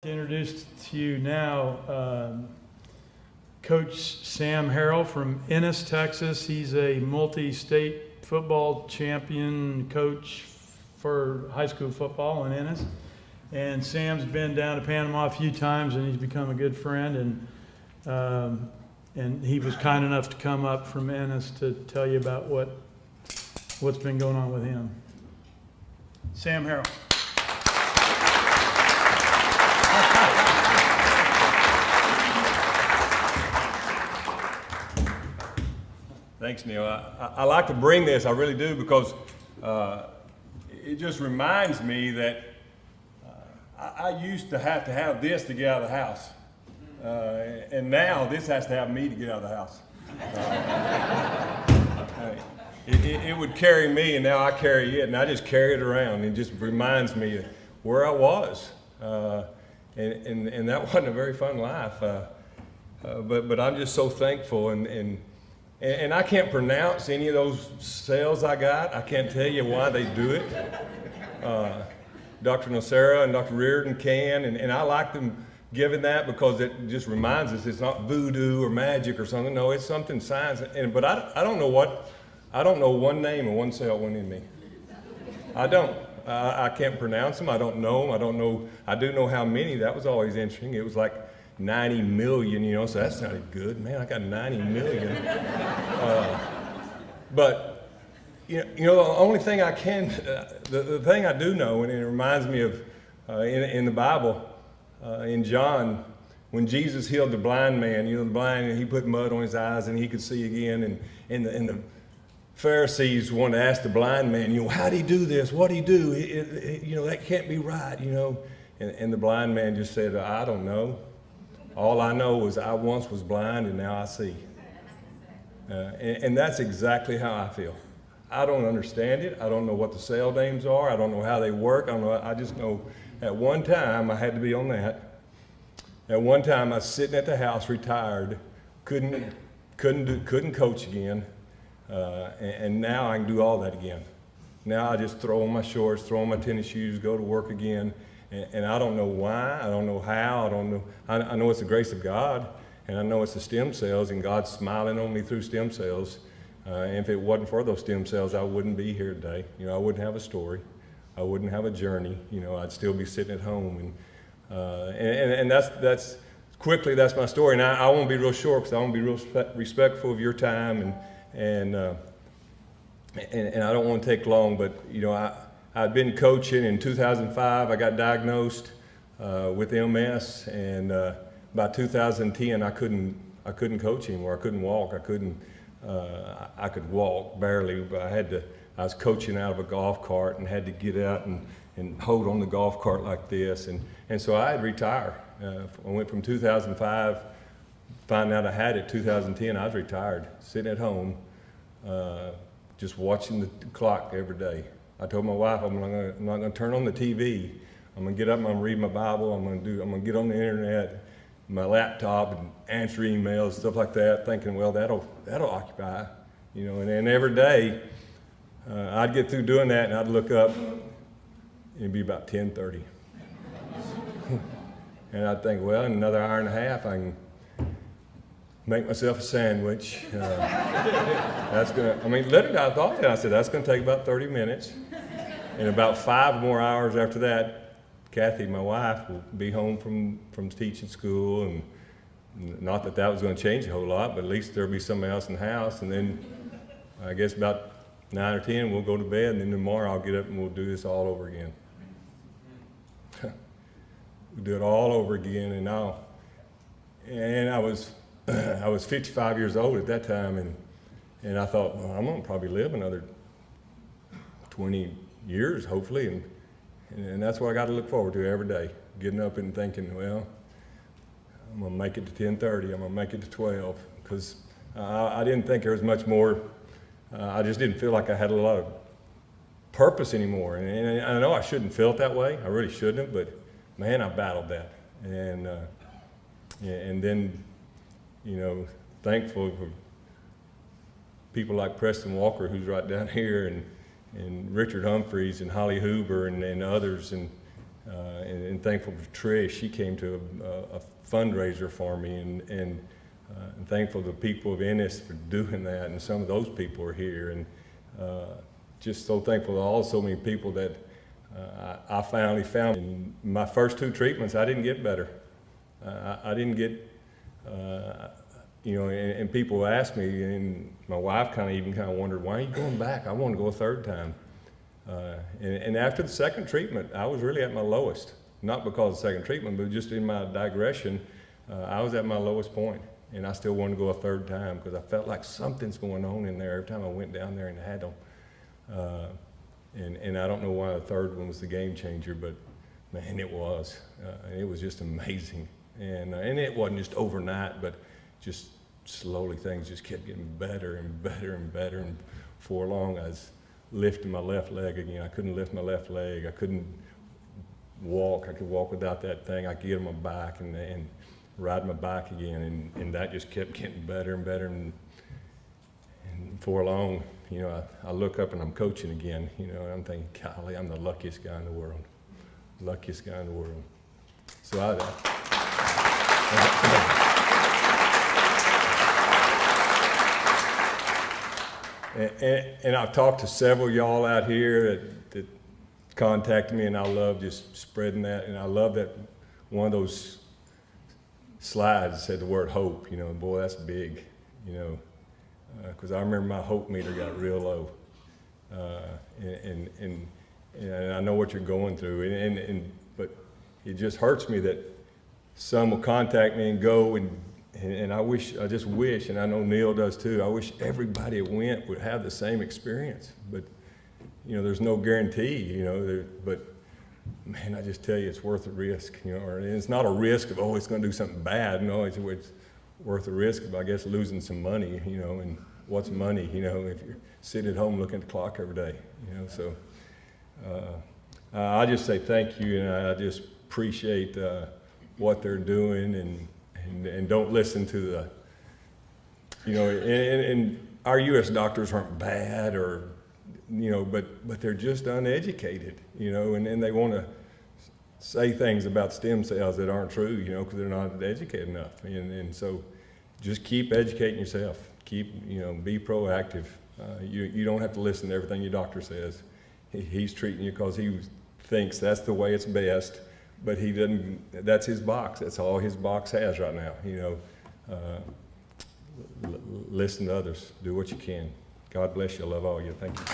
Introduce to you now Coach Sam Harrell from Ennis, Texas. He's a multi-state football champion coach for high school football in Ennis. And Sam's been down to Panama a few times, and he's become a good friend. And he was kind enough to come up from Ennis to tell you about what's been going on with him. Sam Harrell. Thanks, Neil. I like to bring this, I really do, because it just reminds me that I used to have this to get out of the house. And now this has to have me to get out of the house. It would carry me, and now I carry it, and I just carry it around. It just reminds me of where I was. And that wasn't a very fun life. But I'm just so thankful. And I can't pronounce any of those cells I got. I can't tell you why they do it. Dr. Nocera and Dr. Reardon can, and I like them giving that because it just reminds us it's not voodoo or magic or something. No, it's something science. But I don't know one name of one cell went in me. I don't. I can't pronounce them. I don't know them. I do know how many. That was always interesting. It was like 90 million, so that sounded good. Man, I got 90 million. But, the only thing I can, the thing I do know, and it reminds me of in the Bible, in John, when Jesus healed the blind man, the blind, and he put mud on his eyes and he could see again, and the Pharisees wanted to ask the blind man, how'd he do this? What'd he do? That can't be right, And the blind man just said, I don't know. All I know is I once was blind and now I see. And that's exactly how I feel. I don't understand it. I don't know what the cell names are. I don't know how they work. I just know at one time I had to be on that. At one time I was sitting at the house retired, couldn't coach again. And now I can do all that again. Now I just throw on my shorts, throw on my tennis shoes, go to work again. And I don't know why, I don't know how, I know it's the grace of God, and I know it's the stem cells, and God's smiling on me through stem cells. And if it wasn't for those stem cells, I wouldn't be here today. I wouldn't have a story, I wouldn't have a journey, I'd still be sitting at home. And that's my story. And I want to be real short, because I want to be real respectful of your time, and I don't want to take long, but I'd been coaching in 2005. I got diagnosed with MS, and by 2010, I couldn't coach anymore. I couldn't walk. I could walk barely, but I was coaching out of a golf cart and had to get out and hold on the golf cart like this, and so I had retired. I went from 2005, finding out I had it 2010. I was retired, sitting at home, just watching the clock every day. I told my wife I'm not going to turn on the TV. I'm going to get up and I'm going to read my Bible. I'm going to get on the internet, my laptop, and answer emails, stuff like that, thinking, well, that'll occupy, And then every day, I'd get through doing that, and I'd look up, and it'd be about 10:30. And I'd think, well, in another hour and a half, I can make myself a sandwich. Literally, I thought that. I said, that's going to take about 30 minutes. And about 5 more hours after that, Kathy, my wife, will be home from teaching school. And not that was going to change a whole lot, but at least there'll be somebody else in the house. And then I guess about 9 or 10, we'll go to bed. And then tomorrow I'll get up and we'll do this all over again. We'll do it all over again. And I was 55 years old at that time, and I thought, well, I'm going to probably live another 20 years, hopefully, and that's what I got to look forward to every day, getting up and thinking, well, I'm going to make it to 10:30, I'm going to make it to 12, because I didn't think there was much more. I just didn't feel like I had a lot of purpose anymore, and I know I shouldn't feel it that way. I really shouldn't, but man, I battled that, and then, thankful for people like Preston Walker, who's right down here, and Richard Humphreys and Holly Hoover and others, and and thankful for Trish. She came to a fundraiser for me, and thankful to the people of Ennis for doing that, and some of those people are here, and just so thankful to so many people that I finally found. In my first 2 treatments, I didn't get better. I didn't get, and people asked me, and my wife kind of wondered, why are you going back? I want to go a 3rd time. And after the 2nd treatment, I was really at my lowest. Not because of the 2nd treatment, but just in my digression, I was at my lowest point. And I still wanted to go a 3rd time because I felt like something's going on in there every time I went down there and had them. And I don't know why the 3rd one was the game changer, but man, it was. It was just amazing. And it wasn't just overnight, but just slowly things just kept getting better and better and better. And before long, I was lifting my left leg again. I couldn't lift my left leg. I couldn't walk. I could walk without that thing. I could get on my back and ride my bike again. And that just kept getting better and better. And before long, I look up and I'm coaching again. And I'm thinking, golly, I'm the luckiest guy in the world. Luckiest guy in the world. So and I've talked to several y'all out here that contacted me, and I love just spreading that. And I love that one of those slides said the word hope. Boy, that's big. Because I remember my hope meter got real low, and I know what you're going through. But it just hurts me that some will contact me and go and I just wish, and I know Neil does too, I wish everybody that went would have the same experience. But, there's no guarantee, but man, I just tell you, it's worth the risk, or it's not a risk of, it's going to do something bad. No, it's worth the risk of, I guess, losing some money, and what's money, if you're sitting at home looking at the clock every day, so I just say thank you, and I just appreciate what they're doing, and don't listen to and our U.S. doctors aren't bad but they're just uneducated, and they want to say things about stem cells that aren't true, because they're not educated enough, and so just keep educating yourself, be proactive. You don't have to listen to everything your doctor says. He's treating you because he thinks that's the way it's best. But he doesn't, that's his box. That's all his box has right now. Listen to others. Do what you can. God bless you. I love all you. Thank you.